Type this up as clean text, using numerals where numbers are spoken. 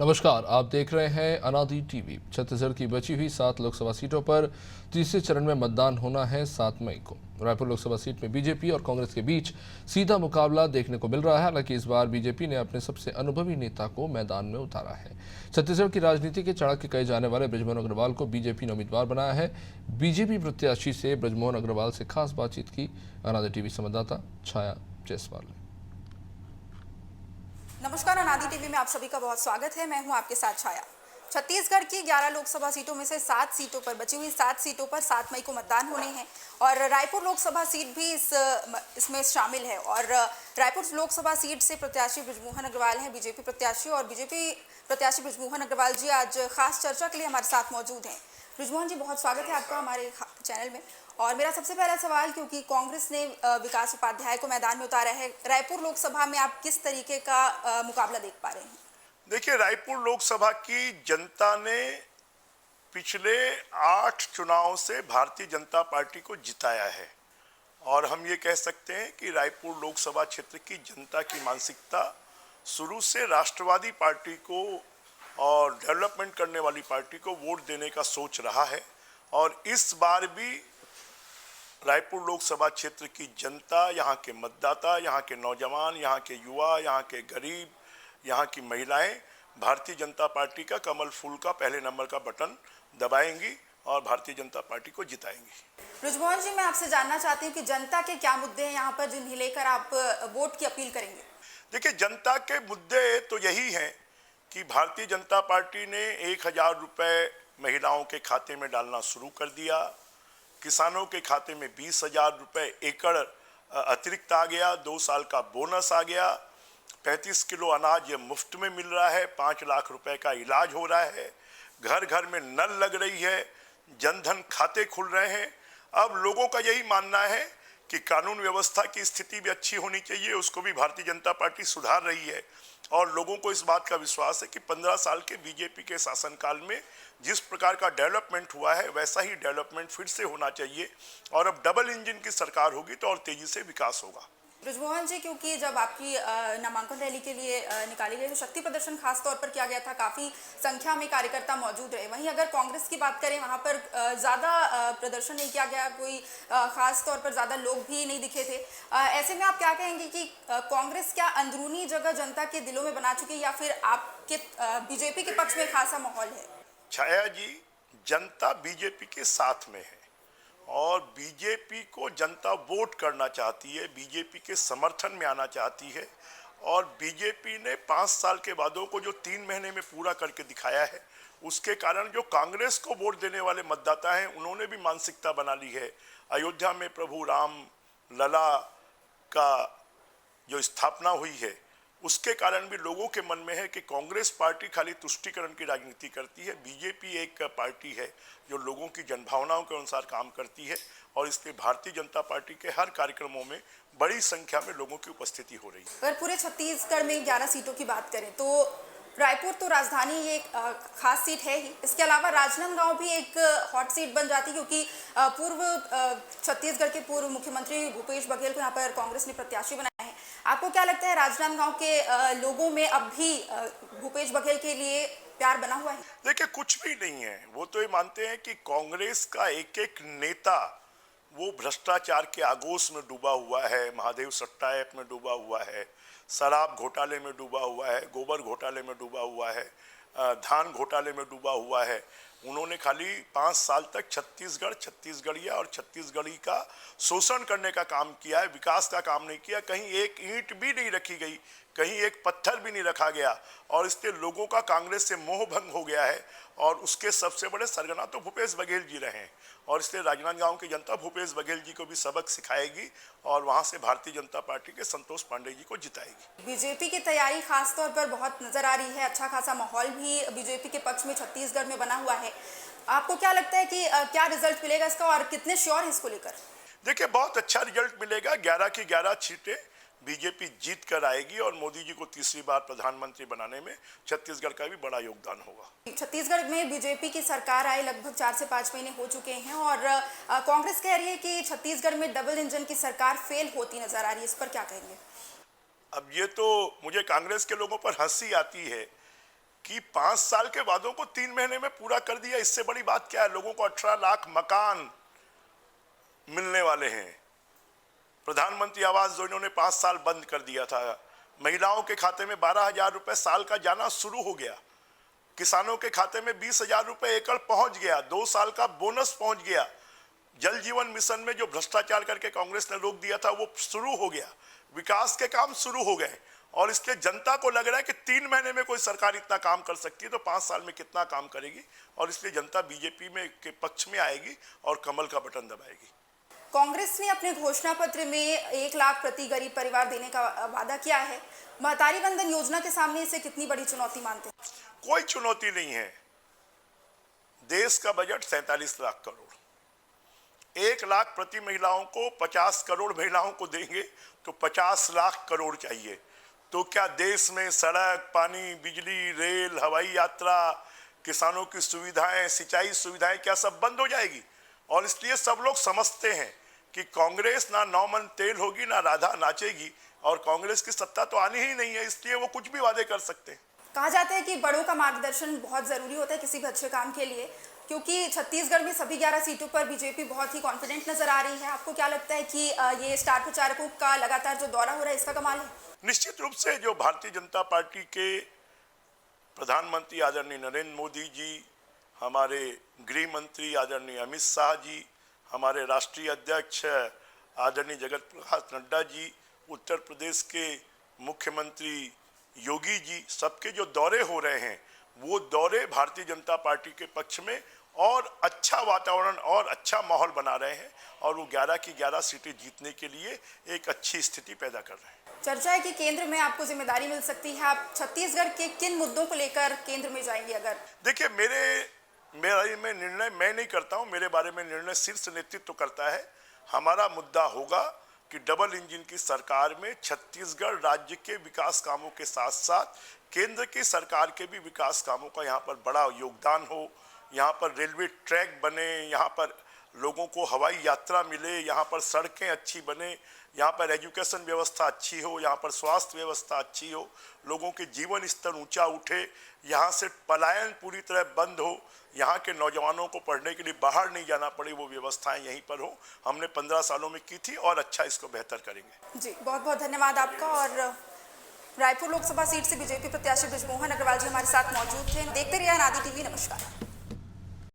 नमस्कार, आप देख रहे हैं अनादि टीवी। छत्तीसगढ़ की बची हुई 7 लोकसभा सीटों पर तीसरे चरण में मतदान होना है 7 मई को। रायपुर लोकसभा सीट में बीजेपी और कांग्रेस के बीच सीधा मुकाबला देखने को मिल रहा है। हालांकि इस बार बीजेपी ने अपने सबसे अनुभवी नेता को मैदान में उतारा है। छत्तीसगढ़ की राजनीति के चाणक्य कहे जाने वाले बृजमोहन अग्रवाल को बीजेपी ने उम्मीदवार बनाया है। बीजेपी प्रत्याशी से बृजमोहन अग्रवाल से खास बातचीत की अनादि टीवी संवाददाता छाया जायसवाल ने। नमस्कार, अनादि टीवी में आप सभी का बहुत स्वागत है। मैं हूं आपके साथ छाया। छत्तीसगढ़ की 11 लोकसभा सीटों में से 7 सीटों पर बची हुई 7 सीटों पर 7 मई को मतदान होने हैं और रायपुर लोकसभा सीट भी इसमें शामिल है। और रायपुर लोकसभा सीट से प्रत्याशी बृजमोहन अग्रवाल हैं, बीजेपी प्रत्याशी, और बीजेपी प्रत्याशी बृजमोहन अग्रवाल जी आज खास चर्चा के लिए हमारे साथ मौजूद हैं। बृजमोहन जी, बहुत स्वागत है आपका हमारे चैनल में। और मेरा सबसे पहला सवाल, क्योंकि कांग्रेस ने विकास उपाध्याय को मैदान में उतारा है, रायपुर लोकसभा में आप किस तरीके का मुकाबला देख पा रहे हैं? देखिए, रायपुर लोकसभा की जनता ने पिछले 8 चुनाव से भारतीय जनता पार्टी को जिताया है और हम ये कह सकते हैं कि रायपुर लोकसभा क्षेत्र की जनता की मानसिकता शुरू से राष्ट्रवादी पार्टी को और डेवलपमेंट करने वाली पार्टी को वोट देने का सोच रहा है। और इस बार भी रायपुर लोकसभा क्षेत्र की जनता, यहाँ के मतदाता, यहाँ के नौजवान, यहाँ के युवा, यहाँ के गरीब, यहाँ की महिलाएं भारतीय जनता पार्टी का कमल फूल का पहले नंबर का बटन दबाएंगी और भारतीय जनता पार्टी को जिताएंगी। बृजमोहन जी, मैं आपसे जानना चाहती हूँ कि जनता के क्या मुद्दे हैं यहाँ पर जिन्हें लेकर आप वोट की अपील करेंगे? देखिए, जनता के मुद्दे तो यही हैं कि भारतीय जनता पार्टी ने 1000 रुपये महिलाओं के खाते में डालना शुरू कर दिया। किसानों के खाते में 20,000 रुपये एकड़ अतिरिक्त आ गया। 2 साल का बोनस आ गया। 35 किलो अनाज ये मुफ्त में मिल रहा है। 5 लाख रुपए का इलाज हो रहा है। घर घर में नल लग रही है। जनधन खाते खुल रहे हैं। अब लोगों का यही मानना है कि कानून व्यवस्था की स्थिति भी अच्छी होनी चाहिए, उसको भी भारतीय जनता पार्टी सुधार रही है। और लोगों को इस बात का विश्वास है कि 15 साल के बीजेपी के शासनकाल में जिस प्रकार का डेवलपमेंट हुआ है वैसा ही डेवलपमेंट फिर से होना चाहिए और अब डबल इंजन की सरकार होगी तो और तेजी से विकास होगा। बृजमोहन जी, क्योंकि जब आपकी नामांकन रैली के लिए निकाली गई तो शक्ति प्रदर्शन खास तौर पर किया गया था, काफ़ी संख्या में कार्यकर्ता मौजूद रहे। वहीं अगर कांग्रेस की बात करें, वहां पर ज़्यादा प्रदर्शन नहीं किया गया, कोई खास तौर पर ज़्यादा लोग भी नहीं दिखे थे। ऐसे में आप क्या कहेंगे कि कांग्रेस क्या अंदरूनी जगह जनता के दिलों में बना चुकी है या फिर आपके बीजेपी के पक्ष में खासा माहौल है? छाया जी, जनता बीजेपी के साथ में है और बीजेपी को जनता वोट करना चाहती है, बीजेपी के समर्थन में आना चाहती है। और बीजेपी ने 5 साल के वादों को जो 3 महीने में पूरा करके दिखाया है, उसके कारण जो कांग्रेस को वोट देने वाले मतदाता हैं उन्होंने भी मानसिकता बना ली है। अयोध्या में प्रभु राम लला का जो स्थापना हुई है उसके कारण भी लोगों के मन में है कि कांग्रेस पार्टी खाली तुष्टीकरण की राजनीति करती है। बीजेपी एक पार्टी है जो लोगों की जनभावनाओं के अनुसार काम करती है और इसलिए भारतीय जनता पार्टी के हर कार्यक्रमों में बड़ी संख्या में लोगों की उपस्थिति हो रही है। अगर पूरे छत्तीसगढ़ में 11 सीटों की बात करें तो रायपुर तो राजधानी ये खास सीट है ही, इसके अलावा राजनांदगांव भी एक हॉट सीट बन जाती है क्योंकि पूर्व छत्तीसगढ़ के पूर्व मुख्यमंत्री भूपेश बघेल को यहाँ पर कांग्रेस ने प्रत्याशी बनाया है। आपको क्या लगता है, राजनांदगांव के लोगों में अब भी भूपेश बघेल के लिए प्यार बना हुआ है? देखिए, कुछ भी नहीं है। वो तो ये मानते हैं कि कांग्रेस का एक एक नेता वो भ्रष्टाचार के आगोश में डूबा हुआ है, महादेव सट्टा ऐप में डूबा हुआ है, शराब घोटाले में डूबा हुआ है, गोबर घोटाले में डूबा हुआ है, धान घोटाले में डूबा हुआ है। उन्होंने खाली 5 साल तक छत्तीसगढ़िया और छत्तीसगढ़ी का शोषण करने का काम किया है, विकास का काम नहीं किया। कहीं एक ईंट भी नहीं रखी गई, कहीं एक पत्थर भी नहीं रखा गया और इससे लोगों का कांग्रेस से मोह भंग हो गया है। और उसके सबसे बड़े सरगना तो भूपेश बघेल जी रहे हैं और इसलिए राजनांदगांव की जनता भूपेश बघेल जी को भी सबक सिखाएगी और वहां से भारतीय जनता पार्टी के संतोष पांडे जी को जिताएगी। बीजेपी की तैयारी खास तौर पर बहुत नजर आ रही है। अच्छा खासा माहौल भी बीजेपी के पक्ष में छत्तीसगढ़ में बना हुआ है। आपको क्या लगता है कि क्या रिजल्ट मिलेगा इसका और कितने श्योर हैं इसको लेकर? देखिए, बहुत अच्छा रिजल्ट मिलेगा। 11 की 11 सीटें बीजेपी जीत कर आएगी और मोदी जी को तीसरी बार प्रधानमंत्री बनाने में छत्तीसगढ़ का भी बड़ा योगदान होगा। छत्तीसगढ़ में बीजेपी की सरकार आए लगभग 4 से 5 महीने हो चुके हैं और कांग्रेस कह रही है कि छत्तीसगढ़ में डबल इंजन की सरकार फेल होती नजर आ रही है। इस पर क्या कहेंगे? अब ये तो मुझे कांग्रेस के लोगों पर हंसी आती है कि 5 साल के वादों को 3 महीने में पूरा कर दिया। इससे बड़ी बात क्या है? लोगों को 18 लाख मकान मिलने वाले हैं। प्रधानमंत्री आवास जो इन्होंने 5 साल बंद कर दिया था, महिलाओं के खाते में 12,000 रुपए साल का जाना शुरू हो गया। किसानों के खाते में 20,000 रुपए एकड़ पहुंच गया। 2 साल का बोनस पहुंच गया। जल जीवन मिशन में जो भ्रष्टाचार करके कांग्रेस ने रोक दिया था वो शुरू हो गया। विकास के काम शुरू हो गए और इसलिए जनता को लग रहा है कि 3 महीने में कोई सरकार इतना काम कर सकती है तो 5 साल में कितना काम करेगी, और इसलिए जनता बीजेपी में के पक्ष में आएगी और कमल का बटन दबाएगी। कांग्रेस ने अपने घोषणा पत्र में 1 लाख प्रति गरीब परिवार देने का वादा किया है। महतारी बंधन योजना के सामने इसे कितनी बड़ी चुनौती मानते हैं? कोई चुनौती नहीं है। देश का बजट 47 लाख करोड़, 1 लाख प्रति महिलाओं को 50 करोड़ महिलाओं को देंगे तो 50 लाख करोड़ चाहिए। तो क्या देश में सड़क, पानी, बिजली, रेल, हवाई यात्रा, किसानों की सुविधाएं, सिंचाई सुविधाएं क्या सब बंद हो जाएगी? और इसलिए सब लोग समझते हैं कि कांग्रेस ना 9 मन तेल होगी ना राधा नाचेगी, और कांग्रेस की सत्ता तो आनी ही नहीं है, इसलिए वो कुछ भी वादे कर सकते हैं। कहा जाता है कि बड़ों का मार्गदर्शन बहुत जरूरी होता है किसी भी अच्छे काम के लिए, क्योंकि छत्तीसगढ़ में सभी 11 सीटों पर बीजेपी बहुत ही कॉन्फिडेंट नजर आ रही है। आपको क्या लगता है कि ये स्टार प्रचारकों का लगातार जो दौरा हो रहा है इसका कमाल है? निश्चित रूप से जो भारतीय जनता पार्टी के प्रधानमंत्री आदरणीय नरेंद्र मोदी जी, हमारे गृह मंत्री आदरणीय अमित शाह जी, हमारे राष्ट्रीय अध्यक्ष आदरणीय जगत प्रकाश नड्डा जी, उत्तर प्रदेश के मुख्यमंत्री योगी जी, सबके जो दौरे हो रहे हैं वो दौरे भारतीय जनता पार्टी के पक्ष में और अच्छा वातावरण और अच्छा माहौल बना रहे हैं, और वो 11 की 11 सीटें जीतने के लिए एक अच्छी स्थिति पैदा कर रहे हैं। चर्चा है कि केंद्र में आपको जिम्मेदारी मिल सकती है। आप छत्तीसगढ़ के किन मुद्दों को लेकर केंद्र में जाएंगे? अगर देखिए, मेरे में निर्णय मैं नहीं करता हूं, मेरे बारे में निर्णय शीर्ष नेतृत्व करता है। हमारा मुद्दा होगा कि डबल इंजन की सरकार में छत्तीसगढ़ राज्य के विकास कामों के साथ साथ केंद्र की सरकार के भी विकास कामों का यहाँ पर बड़ा योगदान हो। यहाँ पर रेलवे ट्रैक बने, यहाँ पर लोगों को हवाई यात्रा मिले, यहाँ पर सड़कें अच्छी बने, यहाँ पर एजुकेशन व्यवस्था अच्छी हो, यहाँ पर स्वास्थ्य व्यवस्था अच्छी हो, लोगों के जीवन स्तर ऊंचा उठे, यहाँ से पलायन पूरी तरह बंद हो, यहाँ के नौजवानों को पढ़ने के लिए बाहर नहीं जाना पड़े, वो व्यवस्थाएं यहीं पर हो। हमने 15 सालों में की थी और अच्छा इसको बेहतर करेंगे। जी, बहुत बहुत धन्यवाद आपका। और रायपुर लोकसभा सीट से बीजेपी प्रत्याशी बृजमोहन अग्रवाल जी हमारे साथ मौजूद थे। देखते रहिए आनादि टीवी। नमस्कार।